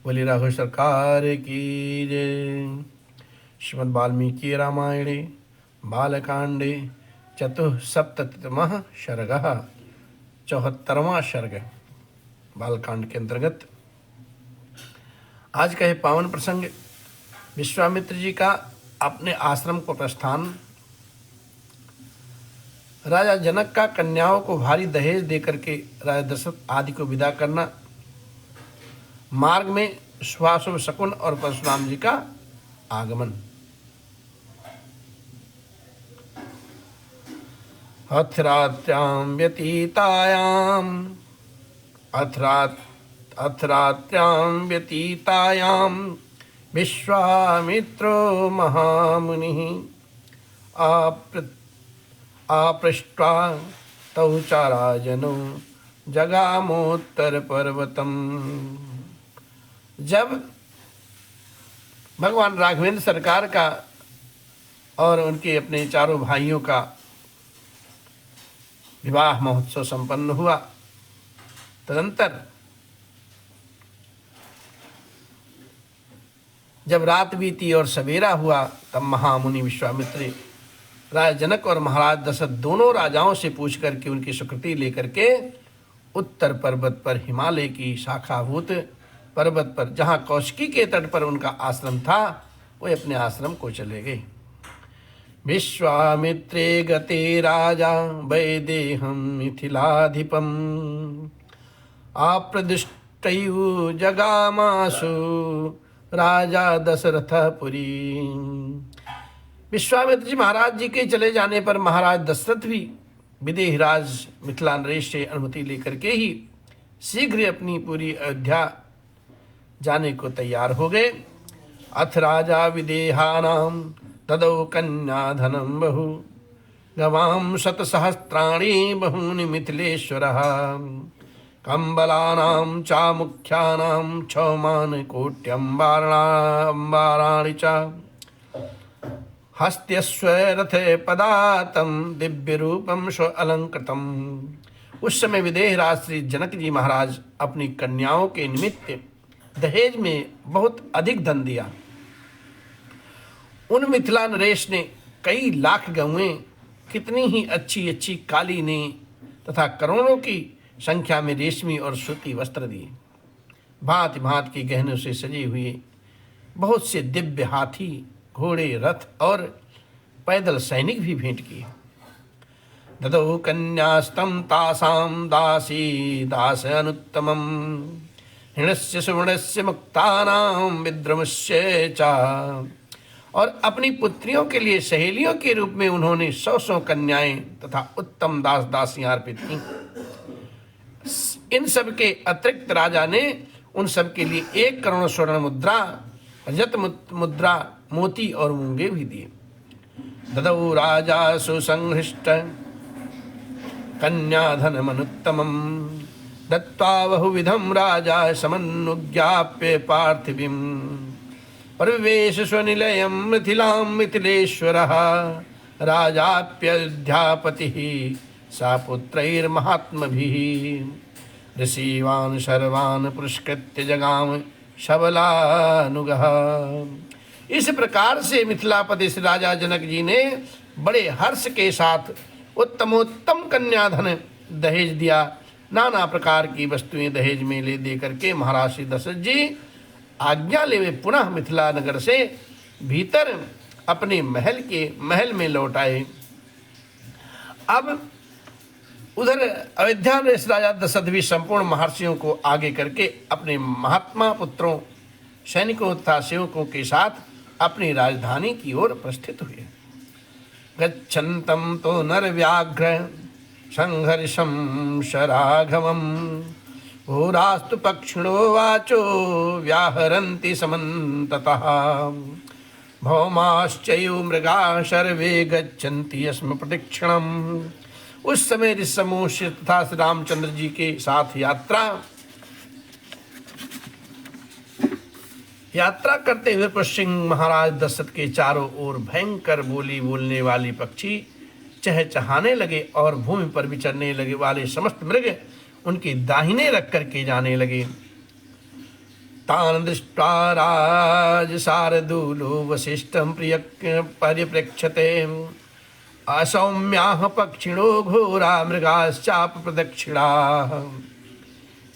बोली राघव सरकार की जय। श्रीमद् वाल्मीकि रामायणे बालकांडे चतुःसप्ततितमः सर्गः 74वां सर्ग बालकांड के अंतर्गत आज का यह पावन प्रसंग विश्वामित्र जी का अपने आश्रम को प्रस्थान, राजा जनक का कन्याओं को भारी दहेज देकर के राजा दशरथ आदि को विदा करना, मार्ग में शुभाशुभ शकुन और परशुराम जी का आगमन। अथरात्र्यां व्यतीतायां विश्वामित्रो महामुनिः आपृष्ट्वा तौ च राजनो जगामोत्तर पर्वतम। जब भगवान राघवेंद्र सरकार का और उनके अपने चारों भाइयों का विवाह महोत्सव संपन्न हुआ, तदंतर जब रात बीती और सवेरा हुआ, तब महामुनि विश्वामित्र राजा जनक और महाराज दशरथ दोनों राजाओं से पूछ करके उनकी स्वीकृति लेकर के उत्तर पर्वत पर, हिमालय की शाखाभूत पर्वत पर, जहाँ कौशिकी के तट पर उनका आश्रम था, वो अपने आश्रम को चले गए। विश्वामित्रे गते राजा वैदेहं मिथिलाधिपम् आप्रदिष्टयु जगामासु राजा दशरथ पुरी। विश्वामित्र जी महाराज जी के चले जाने पर महाराज दशरथ भी विदेहराज मिथिला नरेश से अनुमति लेकर के ही शीघ्र अपनी पूरी अयोध्या जाने को तैयार हो गए। अथ राजा विदेहानां तदौ कन्या धनं बहु गवां शतसहस्राणि बहूनि मिथिलेश्वरः कंबलानां च मुख्यानां क्षौमान् कोट्यंबाराणि च हस्त्यस्व रथे पदातं दिव्य रूपम स्व अलंकृतम। उस समय विदेहराज श्री जनक जी महाराज अपनी कन्याओं के निमित्त दहेज में बहुत अधिक धन दिया। उन मिथिला नरेश ने कई लाख गौएं, कितनी ही अच्छी अच्छी कालीने तथा करोड़ों की संख्या में रेशमी और सूती वस्त्र दिए। भांति भांति के गहनों से सजे हुए बहुत से दिव्य हाथी, घोड़े, रथ और पैदल सैनिक भी भेंट किए। ददौ कन्यास्तं तासां दासी दास अनुत्तमं हृणस्य सुवर्णस्य मुक्तानां विद्रमस्य च। और अपनी पुत्रियों के लिए सहेलियों के रूप में उन्होंने 100 कन्याएं तथा उत्तम दास दासियां अर्पित की। इन सब के अतिरिक्त राजा ने उन सब के लिए 1 करोड़ स्वर्ण मुद्रा, रजत मुद्रा, मोती और मूंगे भी दिए। ददौ राजा सुसंहृष्ट कन्याधनमनुत्तमं दत्त्वा बहुविधं राजा समनुज्ञाप्य पार्थिवीं परिवेश स्वनिलयं मिथिलां मिथिलेश्वरः राजाप्ययोध्यापतिः सा पुत्रैर्महात्मभिः ऋषीवान् सर्वान् पुरस्कृत्य जगाम शबलानुगः। इस प्रकार से मिथिलापति श्री राजा जनक जी ने बड़े हर्ष के साथ उत्तमोत्तम कन्याधन दहेज दिया। नाना प्रकार की वस्तुएं दहेज में ले दे करके महाराज श्री दशरथ जी आज्ञा ले वे पुनः मिथिला नगर से भीतर अपने महल में लौट आए। अब उधर अयोध्या में राजा दशरथ भी संपूर्ण महर्षियों को आगे करके अपने महात्मा पुत्रों, सैनिकों तथा सेवकों के साथ अपनी राजधानी की ओर प्रस्थित हुए। गच्छन्तं तो नरव्याघ्र संघर्षं शराघवं भूरास्तु पक्षिणो वाचो व्याहरन्ति समन्ततः भौमाश्चैव मृगा सर्वे गच्छन्ति स्म प्रदक्षिणम्। उस समय ऋषिसमूह तथा श्री रामचंद्र जी के साथ यात्रा करते हुए पश्चिम महाराज दशरथ के चारों ओर भयंकर बोली बोलने वाली पक्षी चहचहाने लगे और भूमि पर विचरने लगे वाले समस्त मृग उनके दाहिने रख करके जाने लगे। तान दृष्ट्वा राज शार्दूलो वसिष्ठं प्रिय परिप्रेक्षते असौम्याः पक्षिणो घोरा मृगाश्चाप प्रदक्षिणाः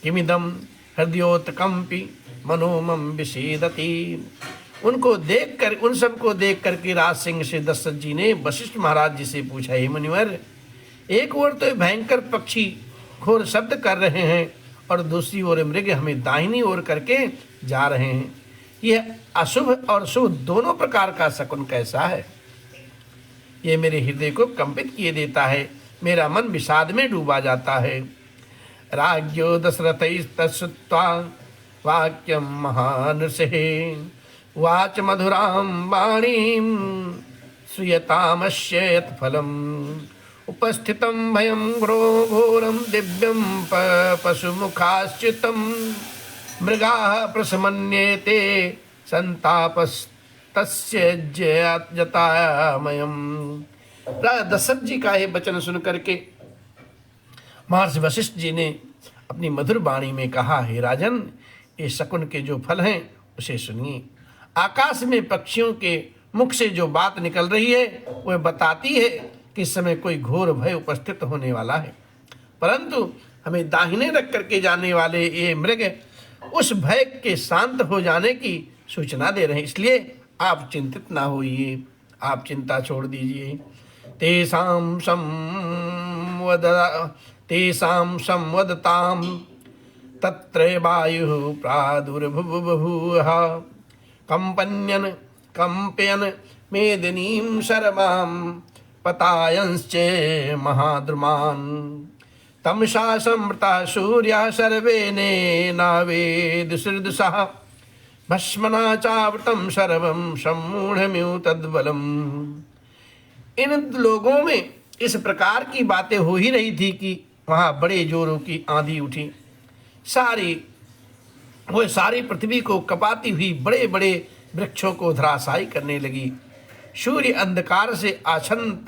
किमिदं हृदयोत्कंपि मनोमम विषेदति। उनको देखकर, उन सबको देख करके राज सिंह से दशरथ जी ने वशिष्ठ महाराज जी से पूछा, हे मुनिवर, एक ओर तो भयंकर पक्षी घोर शब्द कर रहे हैं और दूसरी ओर मृग हमें दाहिनी ओर करके जा रहे हैं, यह अशुभ और शुभ दोनों प्रकार का शकुन कैसा है? ये मेरे हृदय को कंपित किए देता है, मेरा मन विषाद में डूबा जाता है। राज्ञो दशरथैस्तश्रुत्वा वाक्यं महानृषिः वाच मधुरां वाणीं श्रूयतामस्य यत्फलम् उपस्थितं भयं घोरं दिव्यं पशुमुखाश्चितं मृगाः प्रशमन्येते संतापस्तस्य जतामयम्। राजा दशरथ जी का यह वचन सुन करके महर्षि वशिष्ठ जी ने अपनी मधुर वाणी में कहा, हे राजन, ये शकुन के जो फल हैं उसे सुनिए। आकाश में पक्षियों के मुख से जो बात निकल रही है वह बताती है कि इस समय कोई घोर भय उपस्थित होने वाला है, परंतु हमें दाहिने रख करके जाने वाले ये मृग उस भय के शांत हो जाने की सूचना दे रहे हैं, इसलिए आप चिंतित ना होइए, आप चिंता छोड़ दीजिए। तेषां संवदतां तत्र वायुः प्रादुर्भुवः कंपयन् मेदिनीं शर्मां पतायंश्च महाद्रुमान् तमसा संवृता सूर्यः सर्वेनेनावेदुसृदुषः भस्मना चावृतं सर्वं सम्मूढ़मिव तद्बलम्। इन लोगों में इस प्रकार की बातें हो ही रही थी कि वहाँ बड़े जोरों की आंधी उठी, सारी पृथ्वी को कपाती हुई बड़े बड़े वृक्षों को धराशायी करने लगी। सूर्य अंधकार से आच्छन्न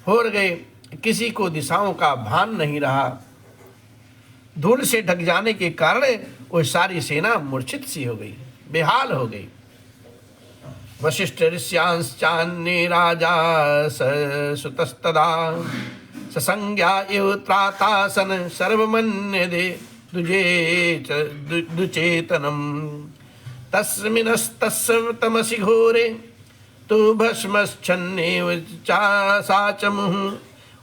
हो गए, किसी को दिशाओं का भान नहीं रहा। धूल से ढक जाने के कारण वो सारी सेना मूर्छित सी हो गई, बेहाल हो गई। वशिष्ठ ऋष्यांश्चान्ये राजा सुतस्तदा ससंज्ञा इव त्रातासन सर्वमन्यदे दुचेतनम तस्मिनस्तस्य तमसि घोरे तु भस्मच्छन्नेव साचमुः।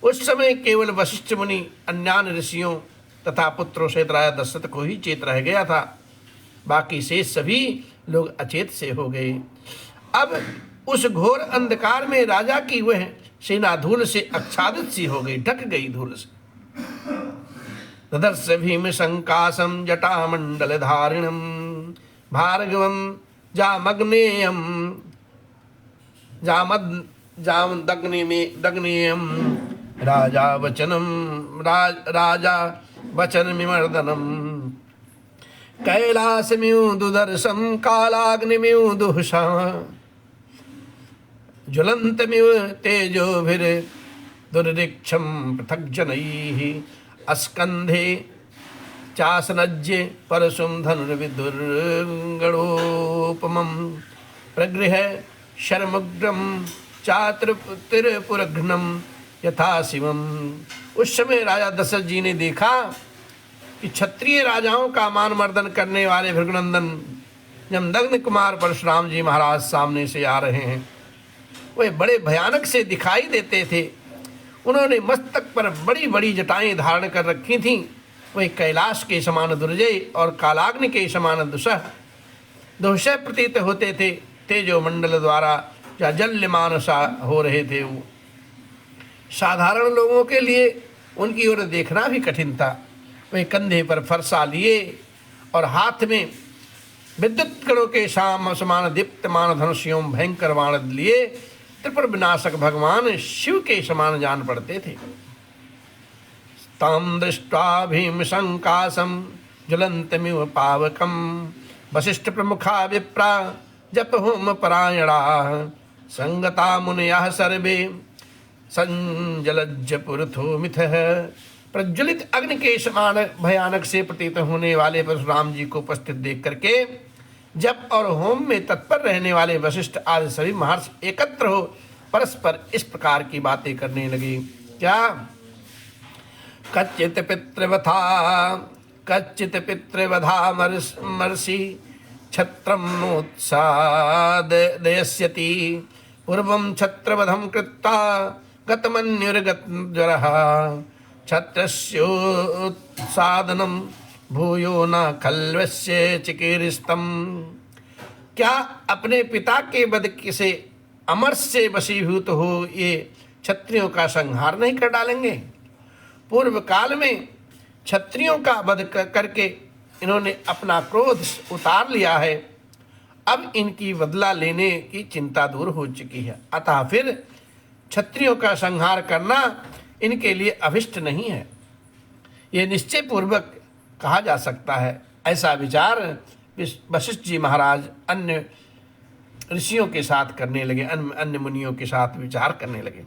उस समय केवल वशिष्ठ मुनि अन्यान्य ऋषियों तथा पुत्रों से राजा दशरथ को ही चेत रह गया था, बाकी शेष सभी लोग अचेत से हो गए। अब उस घोर अंधकार में राजा की वह सेना धूल से आच्छादित सी हो गई, ढक गई धूल से। ददर्श भीम संकासम जटामंडल धारिणम भार्गवम जामग्नेयम दग्नेयम राजा वचनमिमर्दनम कैलासमिव दुदर्शम कालाग्निमिव दुहसा ज्वलन्तमिव तेजोभिर दुर्रिक्षं पृथग्जनैः अस्कन्धे चासनज्य परशुं धनुर्विदुर्गणोपमं प्रगृह शर्मुग्रं चातिरपुरघ्नं यथा शिवम्। उस समय राजा दशरथ जी ने देखा कि क्षत्रिय राजाओं का मान मर्दन करने वाले भृगुनंदन जमदग्नि कुमार परशुराम जी महाराज सामने से आ रहे हैं। वे बड़े भयानक से दिखाई देते थे। उन्होंने मस्तक पर बड़ी बड़ी जटाएं धारण कर रखी थीं। वे कैलाश के समान दुर्जय और कालाग्नि के समान दुहशय प्रतीत होते थे। तेजो मंडल द्वारा या जल्यमान सा हो रहे थे। वो साधारण लोगों के लिए उनकी ओर देखना भी कठिन था। वे कंधे पर फरसा लिए और हाथ में विद्युत कणों के समान दीप्तमान धनुष्यों भयंकर बाण लिए त्रिपुर विनाशक भगवान शिव के समान जान पड़ते थे। ताम दृष्ट्वा भीम संकासम ज्वलंतमिव पावकम वशिष्ठ प्रमुखा विप्रा जप होम परायणा संगता मुनयः सर्वे संजलज्ज पुरथो मिथः प्रज्वलित अग्नि के समान भयानक से प्रतीत होने वाले परशुराम जी को उपस्थित देख करके जप और होम में तत्पर रहने वाले वशिष्ठ आदि सभी महर्षि एकत्र हो परस्पर इस प्रकार की बातें करने लगे। क्या? कच्चित पितृवधा मर्षि छत्रम नोत्सादयस्यति पूर्वं छत्रवधं कृत्वा गतमन्युर्गतज्वरः छत्रस्योत्सादनं भूयो न खल्वस्य चिकीर्षितम्। क्या अपने पिता के वध से अमर से वशीभूत हो ये क्षत्रियों का संहार नहीं कर डालेंगे? पूर्व काल में क्षत्रियों का वध करके इन्होंने अपना क्रोध उतार लिया है, अब इनकी बदला लेने की चिंता दूर हो चुकी है, अतः फिर क्षत्रियों का संहार करना इनके लिए अभिष्ट नहीं है, ये निश्चय पूर्वक कहा जा सकता है। ऐसा विचार वशिष्ठ जी महाराज अन्य ऋषियों के साथ करने लगे, अन्य मुनियों के साथ विचार करने लगे।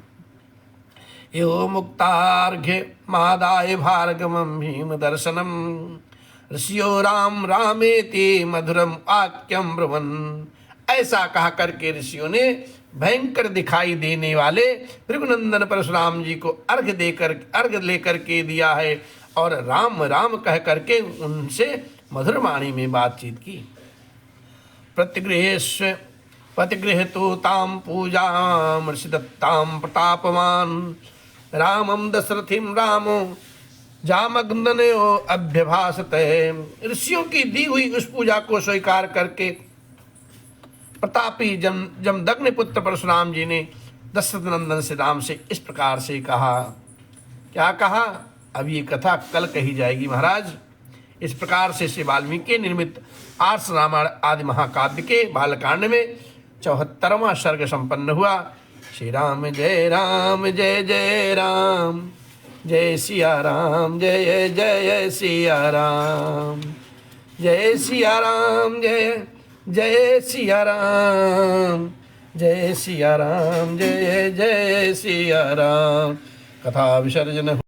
यो मुक्तार्घ्य मादाय भार्गवं भीम दर्शनम ऋषियो राम रामेति मधुरम वाक्यम ब्रुवन्। ऐसा कहा करके ऋषियों ने भयंकर दिखाई देने वाले भृगुनंदन परशुराम जी को अर्घ लेकर के दिया है और राम राम कह करके उनसे मधुर वाणी में बातचीत की। प्रतिगृहतु ताम पूजाम ऋषिदत्ताम प्रतापवान रामम दशरथिम रामो जामग्नयो अभ्यभासते। ऋषियों की दी हुई उस पूजा को स्वीकार करके प्रतापी जमदग्नि पुत्र परशुराम जी ने दशरथ नंदन से राम से इस प्रकार से कहा। क्या कहा? अब ये कथा कल कही जाएगी महाराज। इस प्रकार से श्री वाल्मीकि निर्मित आर्ष रामायण आदि महाकाव्य के बालकांड में 74वां सर्ग संपन्न हुआ। श्री राम जय जय राम, जय सिया राम जय जय सिया राम, जय सिया राम जय जय सिया राम, जय सिया राम जय जय सिया राम। कथा विसर्जन।